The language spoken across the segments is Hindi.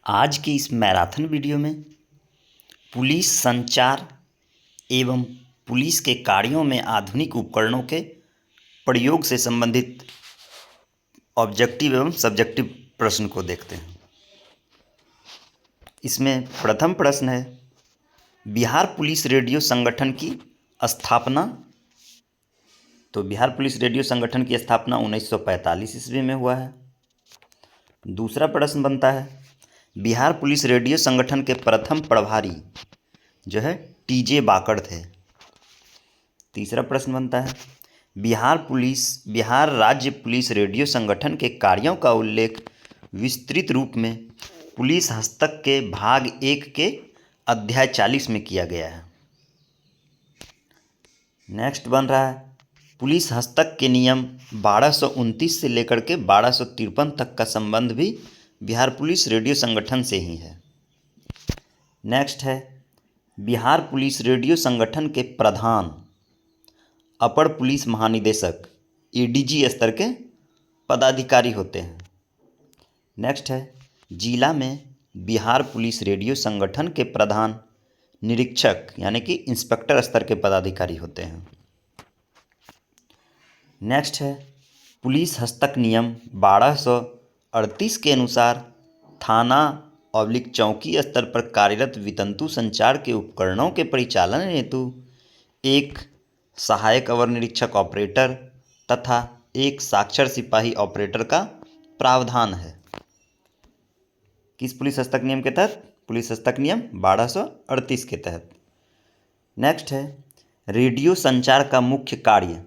आज की इस मैराथन वीडियो में पुलिस संचार एवं पुलिस के कार्यों में आधुनिक उपकरणों के प्रयोग से संबंधित ऑब्जेक्टिव एवं सब्जेक्टिव प्रश्न को देखते हैं। इसमें प्रथम प्रश्न है, बिहार पुलिस रेडियो संगठन की स्थापना। तो बिहार पुलिस रेडियो संगठन की स्थापना 1945 ईस्वी में हुआ है। दूसरा प्रश्न बनता है, बिहार पुलिस रेडियो संगठन के प्रथम प्रभारी जो है टीजे बाकड़ थे। तीसरा प्रश्न बनता है, बिहार राज्य पुलिस रेडियो संगठन के कार्यों का उल्लेख विस्तृत रूप में पुलिस हस्तक के भाग 1 के अध्याय 40 में किया गया है। नेक्स्ट बन रहा है, पुलिस हस्तक के नियम 1229 से लेकर के 1253 तक का संबंध भी बिहार पुलिस रेडियो संगठन से ही है। नेक्स्ट है, बिहार पुलिस रेडियो संगठन के प्रधान अपर पुलिस महानिदेशक एडीजी स्तर के पदाधिकारी होते हैं। नेक्स्ट है, जिला में बिहार पुलिस रेडियो संगठन के प्रधान निरीक्षक यानी कि इंस्पेक्टर स्तर के पदाधिकारी होते हैं। नेक्स्ट है, पुलिस हस्तक नियम 1238 के अनुसार थाना चौकी स्तर पर कार्यरत वितंतु संचार के उपकरणों के परिचालन हेतु एक सहायक अवर निरीक्षक ऑपरेटर तथा एक साक्षर सिपाही ऑपरेटर का प्रावधान है। किस पुलिस हस्तक नियम के तहत? पुलिस हस्तक नियम 1238 के तहत। नेक्स्ट है, रेडियो संचार का मुख्य कार्य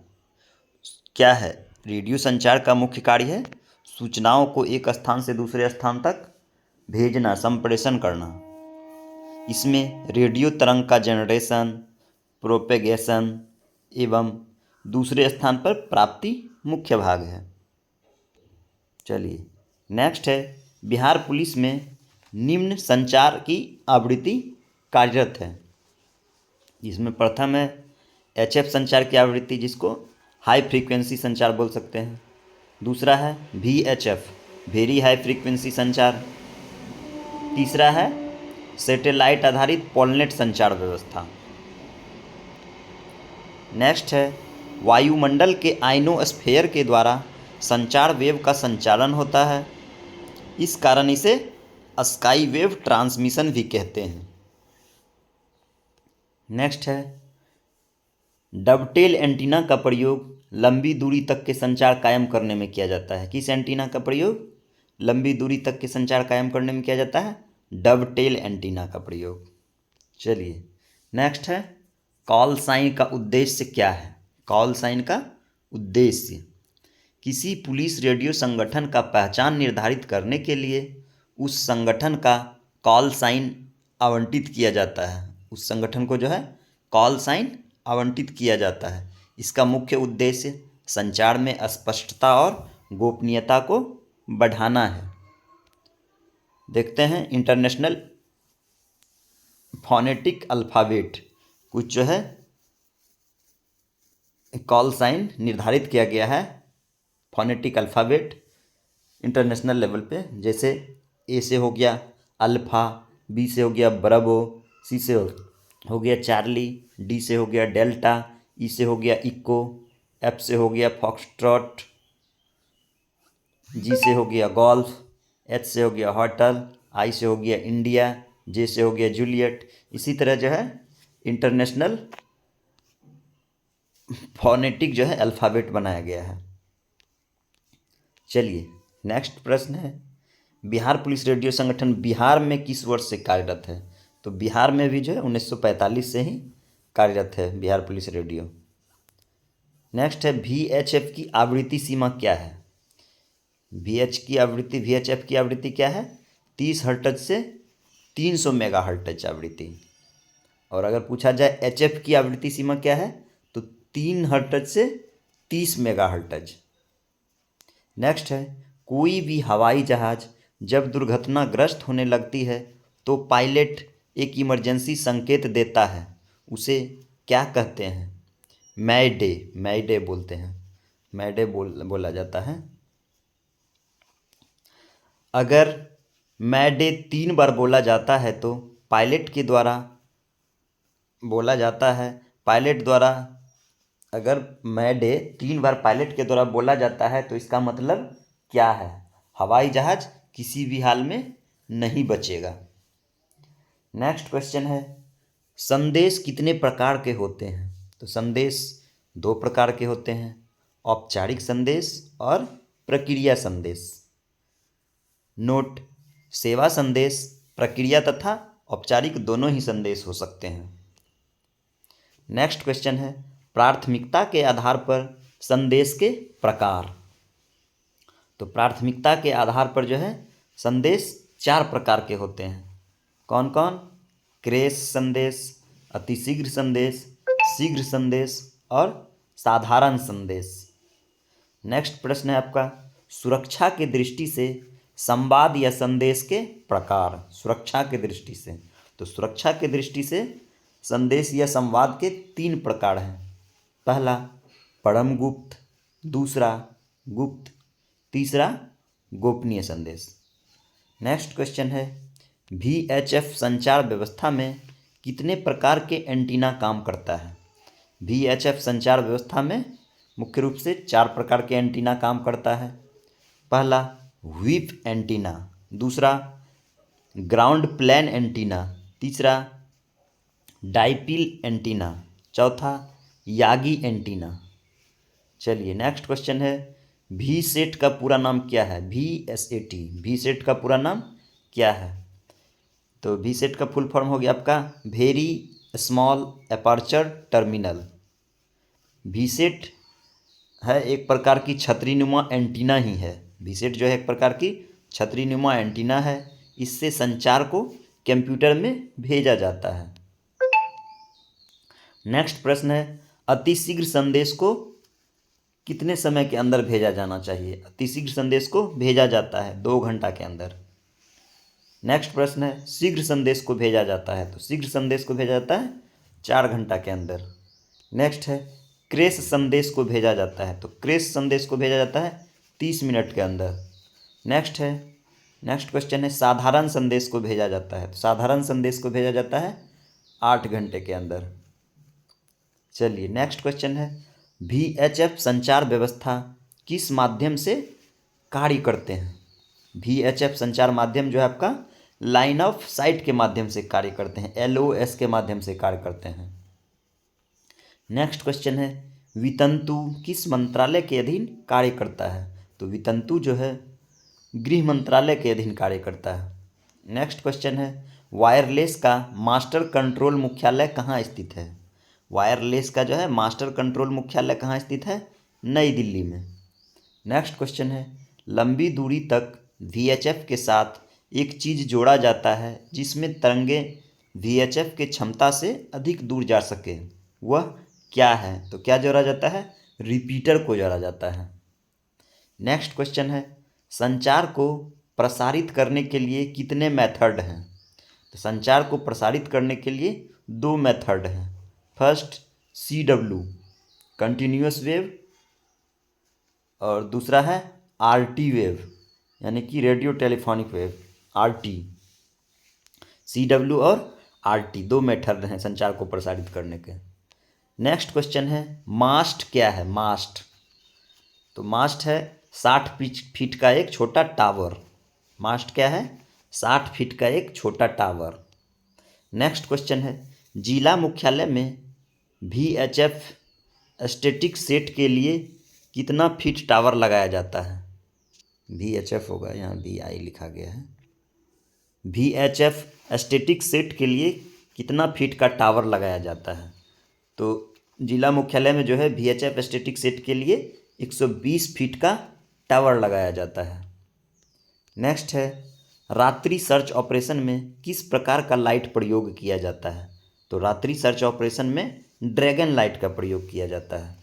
क्या है? रेडियो संचार का मुख्य कार्य है सूचनाओं को एक स्थान से दूसरे स्थान तक भेजना, संप्रेषण करना। इसमें रेडियो तरंग का जनरेशन, प्रोपेगेशन एवं दूसरे स्थान पर प्राप्ति मुख्य भाग है। चलिए नेक्स्ट है, बिहार पुलिस में निम्न संचार की आवृत्ति कार्यरत है। इसमें प्रथम है एचएफ संचार की आवृत्ति, जिसको हाई फ्रीक्वेंसी संचार बोल सकते हैं। दूसरा है वीएचएफ, वेरी हाई फ्रीक्वेंसी संचार। तीसरा है सैटेलाइट आधारित पॉलनेट संचार व्यवस्था। नेक्स्ट है, वायुमंडल के आइनोस्फेयर के द्वारा संचार वेव का संचालन होता है, इस कारण इसे स्काई वेव ट्रांसमिशन भी कहते हैं। नेक्स्ट है, डबटेल एंटीना का प्रयोग लंबी दूरी तक के संचार कायम करने में किया जाता है। किस एंटीना का प्रयोग लंबी दूरी तक के संचार कायम करने में किया जाता है? डबटेल एंटीना का प्रयोग। चलिए नेक्स्ट है, कॉल साइन का उद्देश्य क्या है? कॉल साइन का उद्देश्य किसी पुलिस रेडियो संगठन का पहचान निर्धारित करने के लिए उस संगठन का कॉल साइन आवंटित किया जाता है। उस संगठन को जो है कॉल साइन आवंटित किया जाता है। इसका मुख्य उद्देश्य संचार में स्पष्टता और गोपनीयता को बढ़ाना है। देखते हैं, इंटरनेशनल फोनेटिक अल्फ़ाबेट कुछ जो है कॉल साइन निर्धारित किया गया है फोनेटिक अल्फ़ाबेट इंटरनेशनल लेवल पे। जैसे ए से हो गया अल्फ़ा, बी से हो गया ब्रावो, सी से हो गया चार्ली, डी से हो गया डेल्टा, ई से हो गया इको, एफ से हो गया फॉक्सट्रॉट, जी से हो गया गोल्फ, एच से हो गया होटल, आई से हो गया इंडिया, जे से हो गया जूलियट। इसी तरह जो है इंटरनेशनल फोनेटिक जो है अल्फ़ाबेट बनाया गया है। चलिए नेक्स्ट प्रश्न है, बिहार पुलिस रेडियो संगठन बिहार में किस वर्ष से कार्यरत है? तो बिहार में भी जो है 1945 से ही कार्यरत है बिहार पुलिस रेडियो। नेक्स्ट है, वीएचएफ की आवृत्ति सीमा क्या है? वीएचएफ की आवृत्ति क्या है? 30 हर्ट्ज से 300 मेगा हर्ट्ज आवृत्ति। और अगर पूछा जाए एचएफ की आवृत्ति सीमा क्या है, तो 3 हर्ट्ज से 30 मेगा हर्ट्ज। नेक्स्ट है, कोई भी हवाई जहाज़ जब दुर्घटनाग्रस्त होने लगती है तो पायलट एक इमरजेंसी संकेत देता है, उसे क्या कहते हैं? मैडे बोलते हैं, मैडे बोला जाता है। अगर मैडे 3 बार बोला जाता है तो पायलट के द्वारा बोला जाता है, पायलट द्वारा अगर मैडे 3 बार पायलट के द्वारा बोला जाता है तो इसका मतलब क्या है? हवाई जहाज किसी भी हाल में नहीं बचेगा। नेक्स्ट क्वेश्चन है, संदेश कितने प्रकार के होते हैं? तो संदेश 2 प्रकार के होते हैं, औपचारिक संदेश और प्रक्रिया संदेश। नोट, सेवा संदेश प्रक्रिया तथा औपचारिक दोनों ही संदेश हो सकते हैं। नेक्स्ट क्वेश्चन है, प्राथमिकता के आधार पर संदेश के प्रकार। तो प्राथमिकता के आधार पर जो है संदेश 4 प्रकार के होते हैं। कौन कौन? क्रेश संदेश, अतिशीघ्र संदेश, शीघ्र संदेश और साधारण संदेश। नेक्स्ट प्रश्न है आपका, सुरक्षा की दृष्टि से संवाद या संदेश के प्रकार। सुरक्षा की दृष्टि से, तो सुरक्षा की दृष्टि से संदेश या संवाद के 3 प्रकार हैं। पहला परम गुप्त, दूसरा गुप्त, तीसरा गोपनीय संदेश। नेक्स्ट क्वेश्चन है, VHF संचार व्यवस्था में कितने प्रकार के एंटीना काम करता है? VHF संचार व्यवस्था में मुख्य रूप से 4 प्रकार के एंटीना काम करता है। पहला व्हीप एंटीना, दूसरा ग्राउंड प्लेन एंटीना, तीसरा डाइपोल एंटीना, चौथा यागी एंटीना। चलिए नेक्स्ट क्वेश्चन है, VSAT का पूरा नाम क्या है? VSAT, VSAT का पूरा नाम क्या है? तो VSAT का फुल फॉर्म हो गया आपका very small aperture terminal. VSAT है एक प्रकार की छतरीनुमा एंटीना ही है। VSAT जो है एक प्रकार की छतरीनुमा एंटीना है। इससे संचार को कंप्यूटर में भेजा जाता है। नेक्स्ट प्रश्न है, अतिशीघ्र संदेश को कितने समय के अंदर भेजा जाना चाहिए? अतिशीघ्र संदेश को भेजा जाता है 2 घंटा के अंदर। नेक्स्ट प्रश्न है, शीघ्र संदेश को भेजा जाता है, तो शीघ्र संदेश को भेजा जाता है 4 घंटा के अंदर। नेक्स्ट है, क्रेश संदेश को भेजा जाता है, तो क्रेश संदेश को भेजा जाता है 30 मिनट के अंदर। नेक्स्ट क्वेश्चन है, साधारण संदेश को भेजा जाता है, तो साधारण संदेश को भेजा जाता है 8 घंटे के अंदर। चलिए नेक्स्ट क्वेश्चन है, VHF संचार व्यवस्था किस माध्यम से कार्य करते हैं? VHF संचार माध्यम जो है आपका लाइन ऑफ साइट के माध्यम से कार्य करते हैं, LOS के माध्यम से कार्य करते हैं। नेक्स्ट क्वेश्चन है, वितंतु किस मंत्रालय के अधीन कार्य करता है? तो वितंतु जो है गृह मंत्रालय के अधीन कार्य करता है। नेक्स्ट क्वेश्चन है, वायरलेस का मास्टर कंट्रोल मुख्यालय कहाँ स्थित है? वायरलेस का जो है मास्टर कंट्रोल मुख्यालय कहाँ स्थित है? नई दिल्ली में। नेक्स्ट क्वेश्चन है, लंबी दूरी तक VHF के साथ एक चीज़ जोड़ा जाता है जिसमें तरंगे VHF के क्षमता से अधिक दूर जा सके, वह क्या है? तो क्या जोड़ा जाता है? रिपीटर को जोड़ा जाता है। नेक्स्ट क्वेश्चन है, संचार को प्रसारित करने के लिए कितने मेथड हैं? तो संचार को प्रसारित करने के लिए 2 मेथड हैं। फर्स्ट CW कंटिन्यूअस वेव और दूसरा है RT वेव, यानी कि radio telephonic wave RT। CW और RT 2 मेथड हैं संचार को प्रसारित करने के। नेक्स्ट क्वेश्चन है, मास्ट क्या है? मास्ट, तो मास्ट है 60 फीट का एक छोटा टावर। मास्ट क्या है? 60 फीट का एक छोटा टावर। नेक्स्ट क्वेश्चन है, जिला मुख्यालय में VHF स्टैटिक सेट के लिए कितना फीट टावर लगाया जाता है? VHF होगा, यहाँ VI लिखा गया है। VHF स्टैटिक सेट के लिए कितना फीट का टावर लगाया जाता है? तो जिला मुख्यालय में जो है VHF स्टैटिक सेट के लिए 120 फीट का टावर लगाया जाता है। नेक्स्ट है, रात्रि सर्च ऑपरेशन में किस प्रकार का लाइट प्रयोग किया जाता है? तो रात्रि सर्च ऑपरेशन में ड्रैगन लाइट का प्रयोग किया जाता है।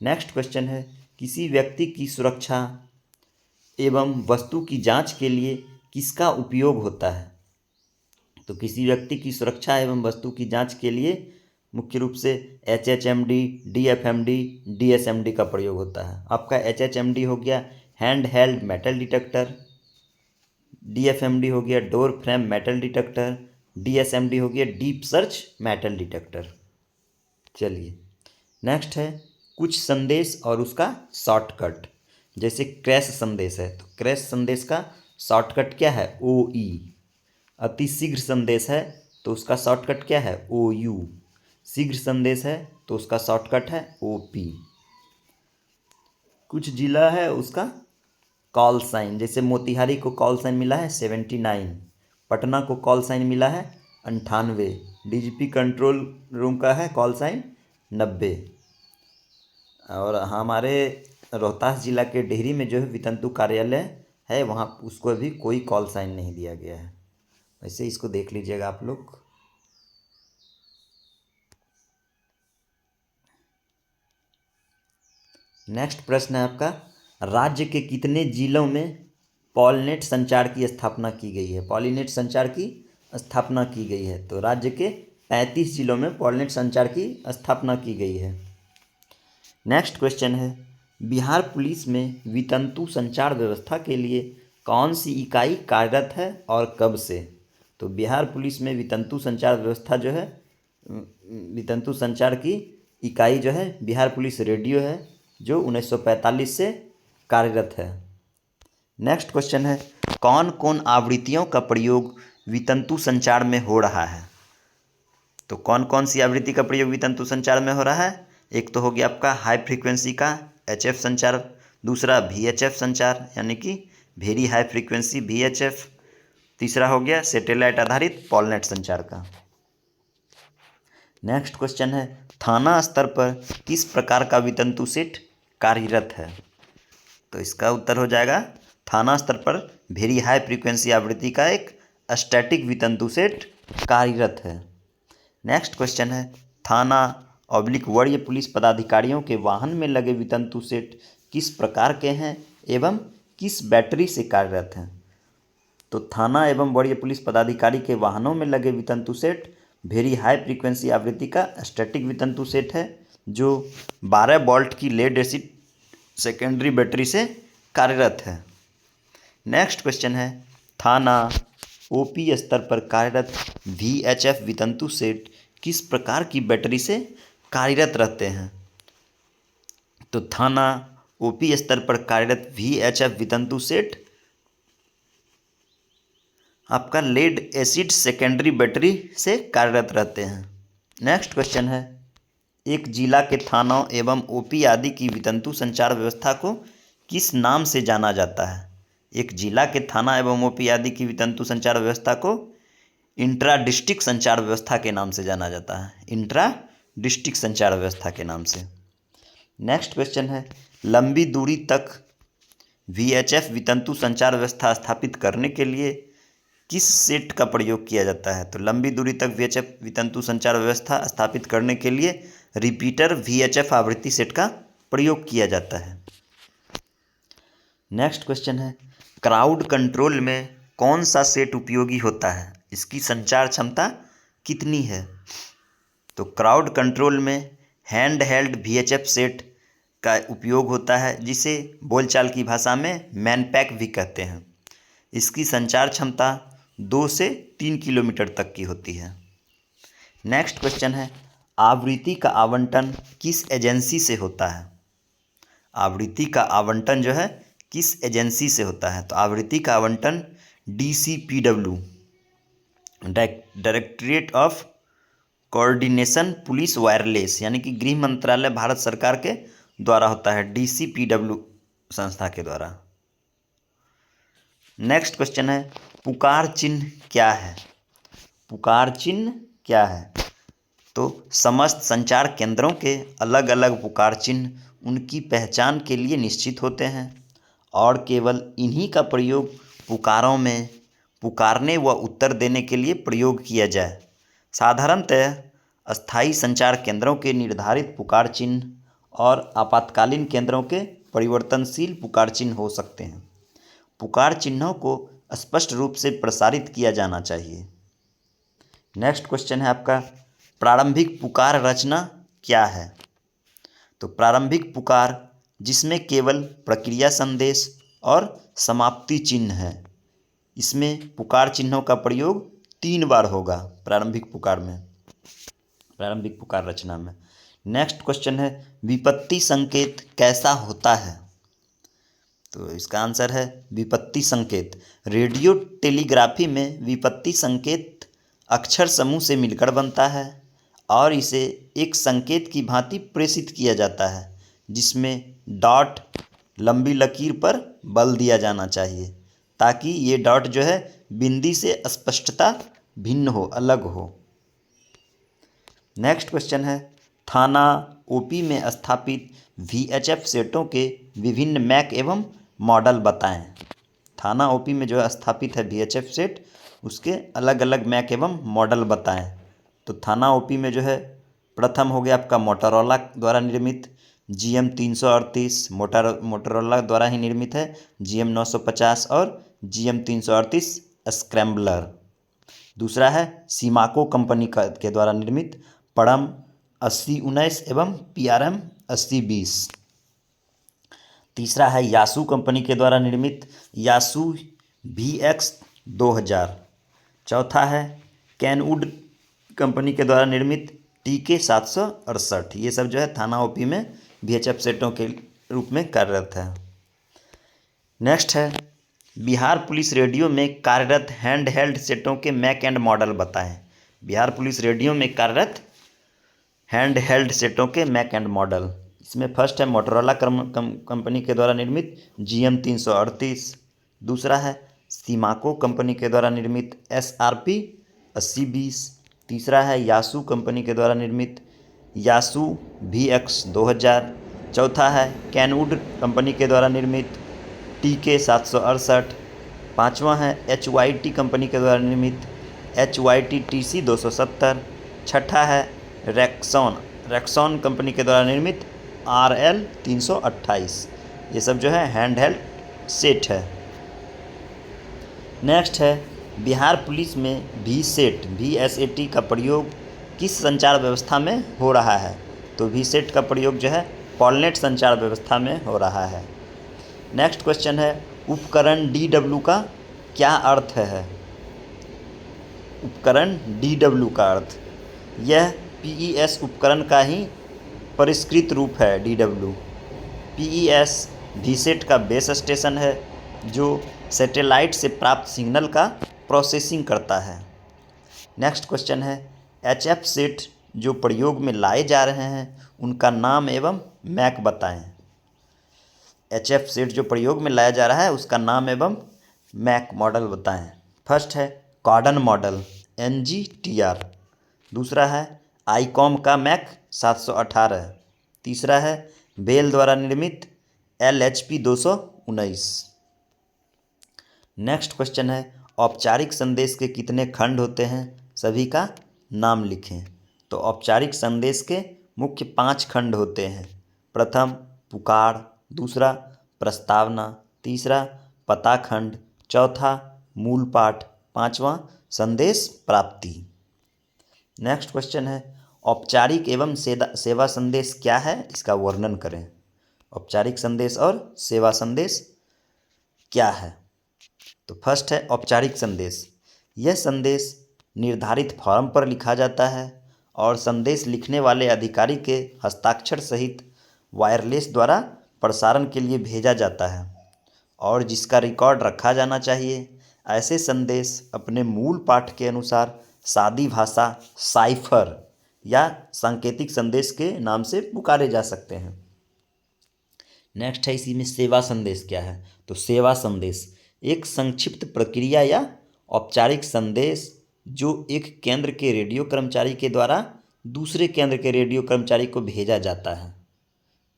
नेक्स्ट क्वेश्चन है, किसी व्यक्ति की सुरक्षा एवं वस्तु की जांच के लिए किसका उपयोग होता है? तो किसी व्यक्ति की सुरक्षा एवं वस्तु की जांच के लिए मुख्य रूप से HHMD, DFMD, DSMD का प्रयोग होता है। आपका HHMD हो गया hand held metal detector, DFMD हो गया door frame metal detector, DSMD हो गया डीप सर्च मेटल डिटेक्टर। चलिए नेक्स्ट है कुछ संदेश और उसका शॉर्टकट। जैसे क्रैश संदेश है तो क्रैश संदेश का शॉर्टकट क्या है OE। अति शीघ्र संदेश है तो उसका शॉर्टकट क्या है OU। शीघ्र संदेश है तो उसका शॉर्टकट है OP। कुछ जिला है उसका कॉल साइन, जैसे मोतिहारी को कॉल साइन मिला है 79, पटना को कॉल साइन मिला है 98, DGP कंट्रोल रूम का है कॉल साइन 90। और हमारे रोहतास जिला के डेहरी में जो है वितंतु कार्यालय है वहाँ उसको भी कोई कॉल साइन नहीं दिया गया है। वैसे इसको देख लीजिएगा आप लोग। नेक्स्ट प्रश्न है आपका, राज्य के कितने जिलों में पॉलनेट संचार की स्थापना की गई है। पॉलीनेट संचार की स्थापना की गई है तो राज्य के 35 जिलों में पॉलनेट संचार की स्थापना की गई है। नेक्स्ट क्वेश्चन है, बिहार पुलिस में वितंतु संचार व्यवस्था के लिए कौन सी इकाई कार्यरत है और कब से। तो बिहार पुलिस में वितंतु संचार व्यवस्था जो है वितंतु संचार की इकाई जो है बिहार पुलिस रेडियो है जो 1945 से कार्यरत है। नेक्स्ट क्वेश्चन है, कौन कौन आवृत्तियों का प्रयोग वितंतु संचार में हो रहा है। तो कौन कौन सी आवृत्ति का प्रयोग वितंतु संचार में हो रहा है। एक तो हो गया आपका हाई फ्रीक्वेंसी का HF संचार, दूसरा VHF संचार यानी कि वेरी हाई फ्रीक्वेंसी VHF, तीसरा हो गया सैटेलाइट आधारित पॉलनेट संचार का। नेक्स्ट क्वेश्चन है, थाना स्तर पर किस प्रकार का वितंतु सेट कार्यरत है। तो इसका उत्तर हो जाएगा थाना स्तर पर वेरी हाई फ्रीक्वेंसी आवृत्ति का एक स्टैटिक वितंतु सेट कार्यरत है। नेक्स्ट क्वेश्चन है, थाना वरीय पुलिस पदाधिकारियों के वाहन में लगे वितंतु सेट किस प्रकार के हैं एवं किस बैटरी से कार्यरत हैं। तो थाना एवं वरीय पुलिस पदाधिकारी के वाहनों में लगे वितंतु सेट वेरी हाई फ्रीक्वेंसी आवृत्ति का स्टैटिक वितंतु सेट है जो 12 वोल्ट की लेड एसिड सेकेंडरी बैटरी से कार्यरत है। नेक्स्ट क्वेश्चन है, थाना OP स्तर पर कार्यरत VHF वितंतु सेट किस प्रकार की बैटरी से कार्यरत रहते हैं। तो थाना OP स्तर पर कार्यरत VHF वितंतु सेट आपका लेड एसिड सेकेंडरी बैटरी से कार्यरत रहते हैं। नेक्स्ट क्वेश्चन है, एक जिला के थानों एवं OP आदि की वितंतु संचार व्यवस्था को किस नाम से जाना जाता है। एक जिला के थाना एवं OP आदि की वितंतु संचार व्यवस्था को इंट्रा डिस्ट्रिक्ट संचार व्यवस्था के नाम से जाना जाता है, इंट्रा डिस्ट्रिक्ट संचार व्यवस्था के नाम से। नेक्स्ट क्वेश्चन है, लंबी दूरी तक VHF वितंतु संचार व्यवस्था स्थापित करने के लिए किस सेट का प्रयोग किया जाता है। तो लंबी दूरी तक VHF वितंतु संचार व्यवस्था स्थापित करने के लिए रिपीटर VHF आवृत्ति सेट का प्रयोग किया जाता है। नेक्स्ट क्वेश्चन है, क्राउड कंट्रोल में कौन सा सेट उपयोगी होता है, इसकी संचार क्षमता कितनी है। तो क्राउड कंट्रोल में हैंड हेल्ड VHF सेट का उपयोग होता है जिसे बोलचाल की भाषा में मैनपैक भी कहते हैं। इसकी संचार क्षमता 2 से 3 किलोमीटर तक की होती है। नेक्स्ट क्वेश्चन है, आवृत्ति का आवंटन किस एजेंसी से होता है। आवृत्ति का आवंटन जो है किस एजेंसी से होता है। तो आवृत्ति का आवंटन DCPW directorate of coordination police wireless यानी कि गृह मंत्रालय भारत सरकार के द्वारा होता है, DCPW संस्था के द्वारा। नेक्स्ट क्वेश्चन है, पुकार चिन्ह क्या है। पुकार चिन्ह क्या है। तो समस्त संचार केंद्रों के अलग अलग पुकार चिन्ह उनकी पहचान के लिए निश्चित होते हैं और केवल इन्हीं का प्रयोग पुकारों में पुकारने व उत्तर देने के लिए प्रयोग किया जाए। साधारणतः अस्थायी संचार केंद्रों के निर्धारित पुकार चिन्ह और आपातकालीन केंद्रों के परिवर्तनशील पुकार चिन्ह हो सकते हैं। पुकार चिन्हों को स्पष्ट रूप से प्रसारित किया जाना चाहिए। नेक्स्ट क्वेश्चन है आपका, प्रारंभिक पुकार रचना क्या है। तो प्रारंभिक पुकार जिसमें केवल प्रक्रिया संदेश और समाप्ति चिन्ह है, इसमें पुकार चिन्हों का प्रयोग 3 बार होगा प्रारंभिक पुकार रचना में। नेक्स्ट क्वेश्चन है विपत्ति संकेत कैसा होता है? तो इसका आंसर है विपत्ति संकेत। रेडियो टेलीग्राफी में विपत्ति संकेत अक्षर समूह से मिलकर बनता है और इसे एक संकेत की भांति प्रेषित किया जाता है जिसमें डॉट लंबी लकीर पर बल दिया जाना चाहिए ताकि ये डॉट जो है बिंदी से स्पष्टता भिन्न हो, अलग हो। नेक्स्ट क्वेश्चन है थाना ओपी में स्थापित VHF सेटों के विभिन्न मैक एवं मॉडल बताएं। थाना ओपी में जो है स्थापित है VHF सेट, उसके अलग अलग मैक एवं मॉडल बताएं। तो थाना ओपी में जो है प्रथम हो गया आपका मोटोरोला द्वारा निर्मित GM 338, मोटोरोला द्वारा ही निर्मित है GM 950 और GM 338 स्क्रैम्बलर। दूसरा है सीमाको कंपनी के द्वारा निर्मित परम 8019 एवं PRM 8020। तीसरा है यासू कंपनी के द्वारा निर्मित यासू VX 2000। चौथा है कैनवुड कंपनी के द्वारा निर्मित TK 768। ये सब जो है थाना ओपी में VHF सेटों के रूप में कार्यरत है। नेक्स्ट है बिहार पुलिस रेडियो में कार्यरत हैंड हेल्ड सेटों के मैक एंड मॉडल बताएं। बिहार पुलिस रेडियो में कार्यरत हैंड हेल्ड सेटों के मैक एंड मॉडल, इसमें फर्स्ट है मोटोरोला कंपनी के द्वारा निर्मित GM 338। दूसरा है सीमाको कंपनी के द्वारा निर्मित SRP 8020। तीसरा है यासू कंपनी के द्वारा निर्मित यासू VX 2000। चौथा है कैनवुड कंपनी के द्वारा निर्मित TK 768। पाँचवा है HYT कंपनी के द्वारा निर्मित HYT TC 270। छठा है रेक्सॉन कंपनी के द्वारा निर्मित RL 328। ये सब जो है हैंड हेल्ड सेट है। नेक्स्ट है बिहार पुलिस में VSAT का प्रयोग किस संचार व्यवस्था में हो रहा है? तो VSAT का प्रयोग जो है पॉलनेट संचार व्यवस्था में हो रहा है। नेक्स्ट क्वेश्चन है उपकरण DW का क्या अर्थ है? उपकरण DW का अर्थ, यह PES उपकरण का ही परिष्कृत रूप है। DW PES VSAT का बेस स्टेशन है जो सैटेलाइट से प्राप्त सिग्नल का प्रोसेसिंग करता है। नेक्स्ट क्वेश्चन है HF सेट जो प्रयोग में लाए जा रहे हैं उनका नाम एवं मैक बताएं। HF सेट जो प्रयोग में लाया जा रहा है उसका नाम एवं मैक मॉडल बताएं। फर्स्ट है कॉर्डन मॉडल NGTR। दूसरा है आईकॉम का मैक 718। तीसरा है बेल द्वारा निर्मित LHP 219। नेक्स्ट क्वेश्चन है औपचारिक संदेश के कितने खंड होते हैं? सभी का नाम लिखें। तो औपचारिक संदेश के मुख्य 5 खंड होते हैं। प्रथम पुकार, दूसरा प्रस्तावना, तीसरा पता खंड, चौथा मूल पाठ, पांचवा संदेश प्राप्ति। नेक्स्ट क्वेश्चन है औपचारिक एवं सेवा संदेश क्या है, इसका वर्णन करें। औपचारिक संदेश और सेवा संदेश क्या है? तो फर्स्ट है औपचारिक संदेश। यह संदेश निर्धारित फॉर्म पर लिखा जाता है और संदेश लिखने वाले अधिकारी के हस्ताक्षर सहित वायरलेस द्वारा प्रसारण के लिए भेजा जाता है और जिसका रिकॉर्ड रखा जाना चाहिए। ऐसे संदेश अपने मूल पाठ के अनुसार सादी भाषा साइफर या सांकेतिक संदेश के नाम से पुकारे जा सकते हैं। नेक्स्ट है इसी में सेवा संदेश क्या है? तो सेवा संदेश एक संक्षिप्त प्रक्रिया या औपचारिक संदेश जो एक केंद्र के रेडियो कर्मचारी के द्वारा दूसरे केंद्र के रेडियो कर्मचारी को भेजा जाता है,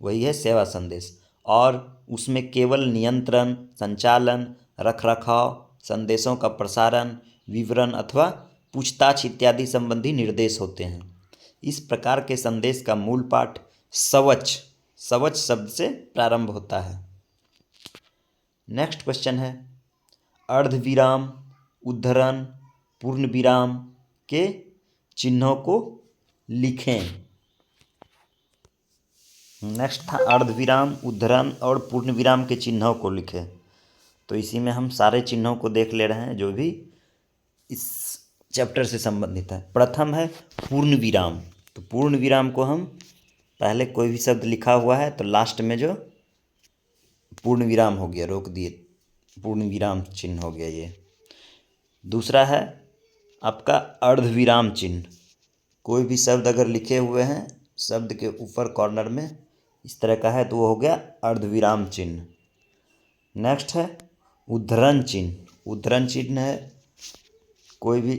वही है सेवा संदेश। और उसमें केवल नियंत्रण, संचालन, रखरखाव, संदेशों का प्रसारण, विवरण अथवा पूछताछ इत्यादि संबंधी निर्देश होते हैं। इस प्रकार के संदेश का मूल पाठ सवच शब्द से प्रारंभ होता है। नेक्स्ट क्वेश्चन है अर्धविराम, उद्धरण, पूर्ण विराम के चिन्हों को लिखें। नेक्स्ट था अर्धविराम, उद्धरण और पूर्ण विराम के चिन्हों को लिखें। तो इसी में हम सारे चिन्हों को देख ले रहे हैं जो भी इस चैप्टर से संबंधित है। प्रथम है पूर्ण विराम। तो पूर्ण विराम को हम पहले कोई भी शब्द लिखा हुआ है तो लास्ट में जो पूर्ण विराम हो गया, रोक दिए, पूर्ण विराम चिन्ह हो गया ये। दूसरा है आपका अर्धविराम चिन्ह। कोई भी शब्द अगर लिखे हुए हैं शब्द के ऊपर कॉर्नर में इस तरह का है तो वो हो गया अर्धविराम चिन्ह। नेक्स्ट है उद्धरण चिन्ह। उद्धरण चिन्ह है कोई भी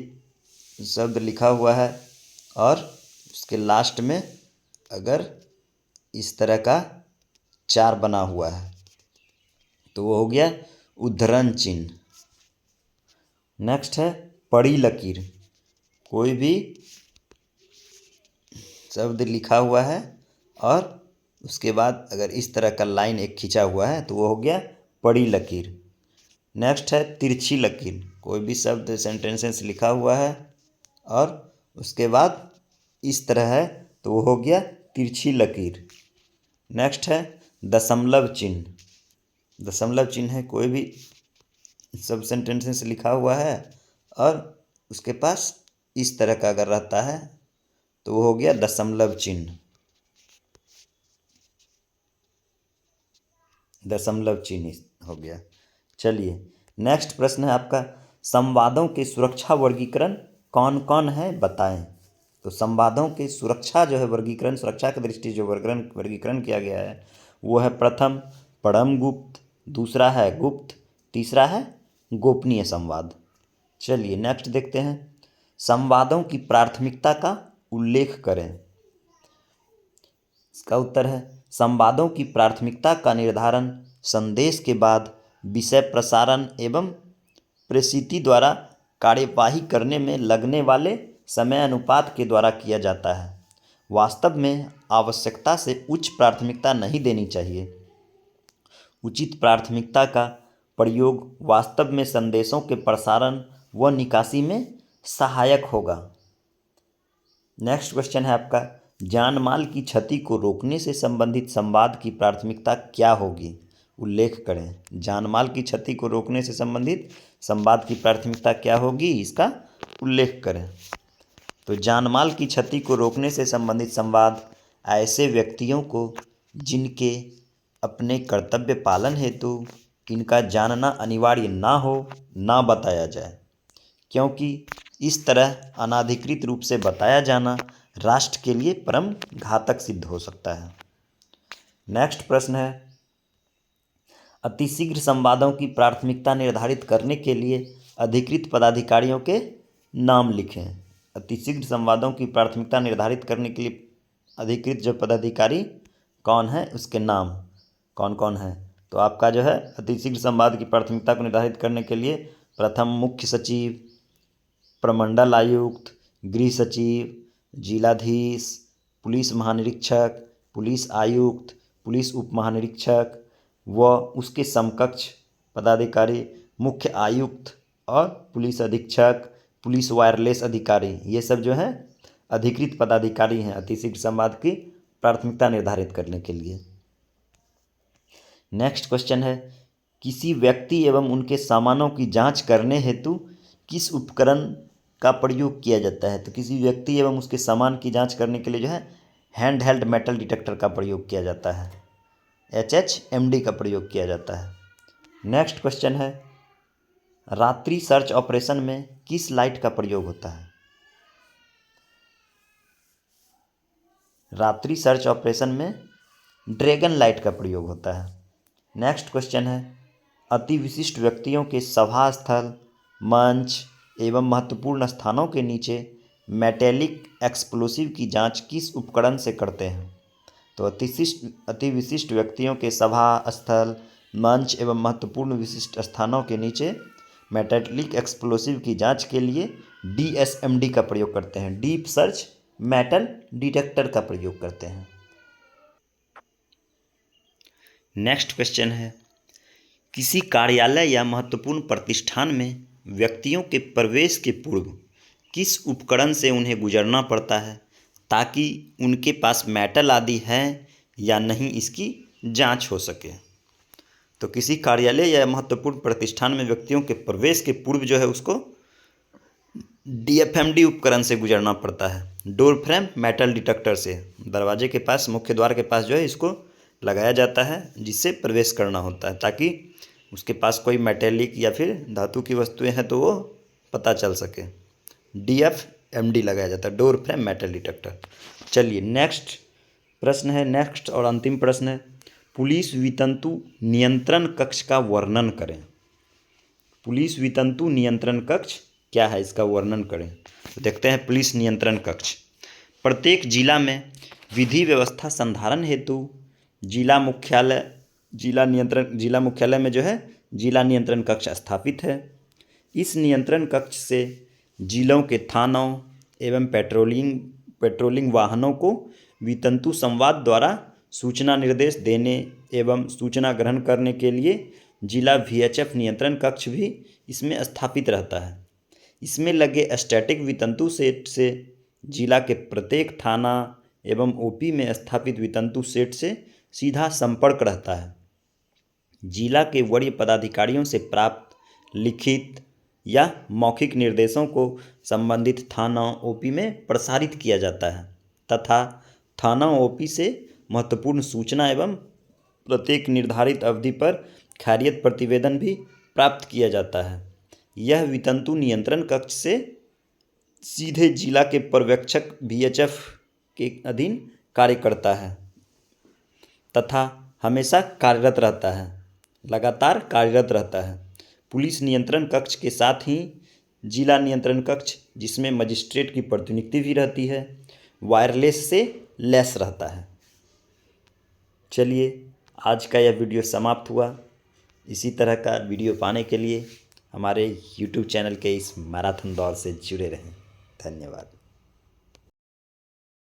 शब्द लिखा हुआ है और उसके लास्ट में अगर इस तरह का चार बना हुआ है तो वो हो गया उद्धरण चिन्ह। नेक्स्ट है पड़ी लकीर। कोई भी शब्द लिखा हुआ है और उसके बाद अगर इस तरह का लाइन एक खींचा हुआ है तो वो हो गया पड़ी लकीर। नेक्स्ट है तिरछी लकीर। कोई भी शब्द सेंटेंसेस लिखा हुआ है और उसके बाद इस तरह है तो वो हो गया तिरछी लकीर। नेक्स्ट है दशमलव चिन्ह। दशमलव चिन्ह है कोई भी सब सेंटेंसेस लिखा हुआ है और उसके पास इस तरह का अगर रहता है तो वो हो गया दशमलव चिन्ह। दशमलव चिन्ह हो गया। चलिए नेक्स्ट प्रश्न है आपका संवादों के सुरक्षा वर्गीकरण कौन कौन है बताएं। तो संवादों के सुरक्षा जो है वर्गीकरण, सुरक्षा की दृष्टि जो वर्गीकरण किया गया है वो है प्रथम परम गुप्त, दूसरा है गुप्त, तीसरा है गोपनीय संवाद। चलिए नेक्स्ट देखते हैं संवादों की प्राथमिकता का उल्लेख करें। इसका उत्तर है संवादों की प्राथमिकता का निर्धारण संदेश के बाद विषय प्रसारण एवं प्रसिद्धि द्वारा कार्यवाही करने में लगने वाले समय अनुपात के द्वारा किया जाता है। वास्तव में आवश्यकता से उच्च प्राथमिकता नहीं देनी चाहिए। उचित प्राथमिकता का प्रयोग वास्तव में संदेशों के प्रसारण व निकासी में सहायक होगा। नेक्स्ट क्वेश्चन है आपका जान माल की क्षति को रोकने से संबंधित संवाद की प्राथमिकता क्या होगी, उल्लेख करें। जान माल की क्षति को रोकने से संबंधित संवाद की प्राथमिकता क्या होगी, इसका उल्लेख करें। तो जान माल की क्षति को रोकने से संबंधित संवाद ऐसे व्यक्तियों को जिनके अपने कर्तव्य पालन हेतु इनका जानना अनिवार्य ना हो ना बताया जाए, क्योंकि इस तरह अनाधिकृत रूप से बताया जाना राष्ट्र के लिए परम घातक सिद्ध हो सकता है। नेक्स्ट प्रश्न है अतिशीघ्र संवादों की प्राथमिकता निर्धारित करने के लिए अधिकृत पदाधिकारियों के नाम लिखें। अतिशीघ्र संवादों की प्राथमिकता निर्धारित करने के लिए अधिकृत जो पदाधिकारी कौन है उसके नाम कौन कौन है। तो आपका जो है अतिशीघ्र संवाद की प्राथमिकता को निर्धारित करने के लिए प्रथम मुख्य सचिव, प्रमंडल आयुक्त, गृह सचिव, जिलाधीश, पुलिस महानिरीक्षक, पुलिस आयुक्त, पुलिस उप महानिरीक्षक व उसके समकक्ष पदाधिकारी, मुख्य आयुक्त और पुलिस अधीक्षक, पुलिस वायरलेस अधिकारी, ये सब जो हैं अधिकृत पदाधिकारी हैं अतिशीघ्र संवाद की प्राथमिकता निर्धारित करने के लिए। नेक्स्ट क्वेश्चन है किसी व्यक्ति एवं उनके सामानों की जांच करने हेतु किस उपकरण का प्रयोग किया जाता है। तो किसी व्यक्ति एवं उसके सामान की जांच करने के लिए जो है हैंड हेल्ड मेटल डिटेक्टर का प्रयोग किया जाता है, HHMD का प्रयोग किया जाता है। नेक्स्ट क्वेश्चन है रात्रि सर्च ऑपरेशन में किस लाइट का प्रयोग होता है। रात्रि सर्च ऑपरेशन में ड्रैगन लाइट का प्रयोग होता है। नेक्स्ट क्वेश्चन है अति विशिष्ट व्यक्तियों के सभा स्थल, मंच एवं महत्वपूर्ण स्थानों के नीचे मेटेलिक एक्सप्लोसिव की जांच किस उपकरण से करते हैं। तो अति विशिष्ट व्यक्तियों के सभा स्थल, मंच एवं महत्वपूर्ण विशिष्ट स्थानों के नीचे मेटेलिक एक्सप्लोसिव की जांच के लिए DSMD का प्रयोग करते हैं, डीप सर्च मेटल डिटेक्टर का प्रयोग करते हैं। नेक्स्ट क्वेश्चन है किसी कार्यालय या महत्वपूर्ण प्रतिष्ठान में व्यक्तियों के प्रवेश के पूर्व किस उपकरण से उन्हें गुजरना पड़ता है ताकि उनके पास मेटल आदि है या नहीं इसकी जांच हो सके। तो किसी कार्यालय या महत्वपूर्ण प्रतिष्ठान में व्यक्तियों के प्रवेश के पूर्व जो है उसको DFMD उपकरण से गुजरना पड़ता है। डोर फ्रेम मेटल डिटेक्टर से दरवाजे के पास, मुख्य द्वार के पास जो है इसको लगाया जाता है, जिससे प्रवेश करना होता है, ताकि उसके पास कोई मेटेलिक या फिर धातु की वस्तुएं हैं तो वो पता चल सके। DFMD लगाया जाता है, डोर फ्रेम मेटल डिटेक्टर। चलिए नेक्स्ट प्रश्न है, नेक्स्ट और अंतिम प्रश्न है, पुलिस वितंतु नियंत्रण कक्ष का वर्णन करें। पुलिस वितंतु नियंत्रण कक्ष क्या है, इसका वर्णन करें। तो देखते हैं पुलिस नियंत्रण कक्ष। प्रत्येक जिला में विधि व्यवस्था संधारण हेतु जिला मुख्यालय में जो है जिला नियंत्रण कक्ष स्थापित है। इस नियंत्रण कक्ष से जिलों के थानों एवं पेट्रोलिंग वाहनों को वितंतु संवाद द्वारा सूचना निर्देश देने एवं सूचना ग्रहण करने के लिए जिला VHF नियंत्रण कक्ष भी इसमें स्थापित रहता है। इसमें लगे स्टैटिक वितंतु सेट से जिला के प्रत्येक थाना एवं OP में स्थापित वितंतु सेट से सीधा संपर्क रहता है। जिला के वरीय पदाधिकारियों से प्राप्त लिखित या मौखिक निर्देशों को संबंधित थाना OP में प्रसारित किया जाता है तथा थाना OP से महत्वपूर्ण सूचना एवं प्रत्येक निर्धारित अवधि पर खैरियत प्रतिवेदन भी प्राप्त किया जाता है। यह वितंतु नियंत्रण कक्ष से सीधे जिला के पर्यवेक्षक VHF के अधीन कार्य करता है तथा हमेशा कार्यरत रहता है, लगातार कार्यरत रहता है। पुलिस नियंत्रण कक्ष के साथ ही जिला नियंत्रण कक्ष, जिसमें मजिस्ट्रेट की प्रतिनियुक्ति भी रहती है, वायरलेस से लैस रहता है। चलिए आज का यह वीडियो समाप्त हुआ। इसी तरह का वीडियो पाने के लिए हमारे YouTube चैनल के इस मैराथन दौड़ से जुड़े रहें। धन्यवाद।